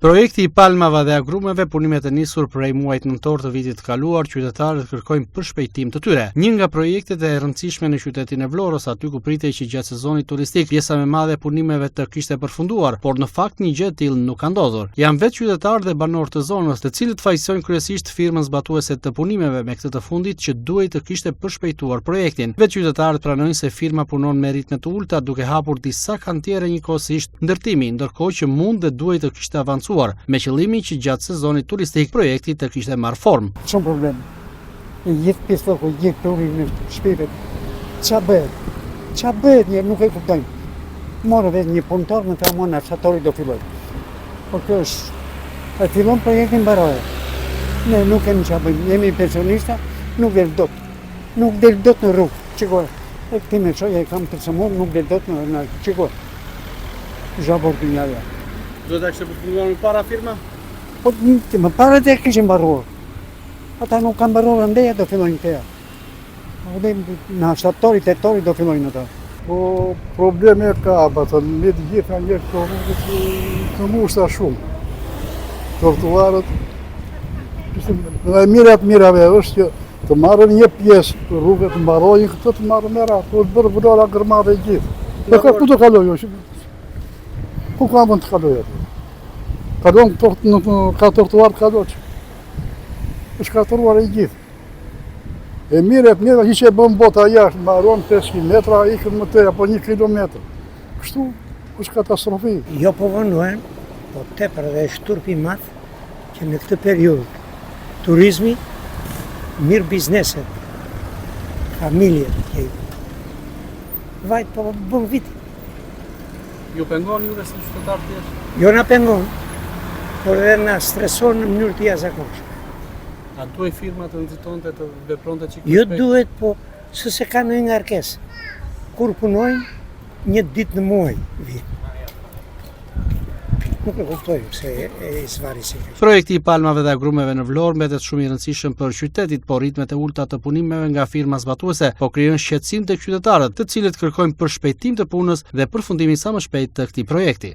Projekti i palmave dhe agrumeve, punimet e nisur prej muajit nëntor të vitit të kaluar, qytetarët kërkojnë përshpejtim të tyre. Një nga projektet e rëndësishme në qytetin e Vlorës, aty ku pritej që gjatë sezonit turistik pjesa më e madhe e punimeve të kishte përfunduar, por në fakt një gjë e tillë nuk ka ndodhur. Janë vetë qytetarë dhe banorë të zonës, të cilët fajsojnë kryesisht firmën zbatuese të punimeve me këtë të fundit që duhej të kishte përshpejtuar projektin. Vetë qytetarët pranojnë se firma punon me ritme të ulta, duke hapur disa kantiere njëkohësisht ndërtimi, ndërkohë që mund dhe duhej të kishte avancuar me qëllimin që gjatë sezonit turistik projekti të kishte marrë formë. Shumë problem. Gjithë pistoku, gjithë turizmin, shpirët. Qa bëhet? Qa bëhet një nuk e kuptojnë. Morë vetë një punëtor në të amon arsatori do filloj. Por kjo është, e fillon projektin baroje. Ne nuk kemi qa bëjmë, jemi pensionista, nuk del dot. Nuk del dot në rrugë, qikoj. E këti me qoja e kam të sëmur, nuk del dot në qikoj. Zhabor të njaja. Duhet ta kishte përfunduar më para firma? Po më para të kishin mbaruar. Ata nuk kanë mbaruar ndeja do fillojnë teja. Në shtatori, tetori do fillojnë ata. Po probleme ka, me të gjitha njërë të rrugët të mushta shumë. Trotuarët, mirave është që të marrën një pjesë të rrugët të mbarojnë, këtë të marrën me ratë, po të bërë vëdora gërmave gjithë. Dhe ka ku të kalojë? Ku ka mund të kalojë atë? Kalon ka trotuar të kalojë që. është katëruar e gjithë. E mire, që që e bëm bota jashtë, mbaron 500 metra, ikën më të apo 1 kilometër. Kështu, është katastrofi. Jo po vonuar, po tepër dhe shturpi madh që në këtë periudhë turizmi, mirë bizneset, familjet, vajt po bëm viti. Ju pengon juve si qytetar tjetër? Jo na pengon, por edhe na streson në mënyrë të jashtëzakonshme. A duhet firma të nxitonte të vepronte çik? Jo duhet, po se ka në një ngarkesë. Kur punojnë, një ditë në muaj vjen. Nuk e kuptoj se e zvarisi. Projekti i palmave dhe agrumeve në Vlorë mbetet shumë i rëndësishëm për qytetit, por ritmet e ulta të punimeve nga firma zbatuese po krijojnë shqetësim tek qytetarët, të cilët kërkojnë përshpejtim të punës dhe përfundimin sa më shpejt të këtij projekti.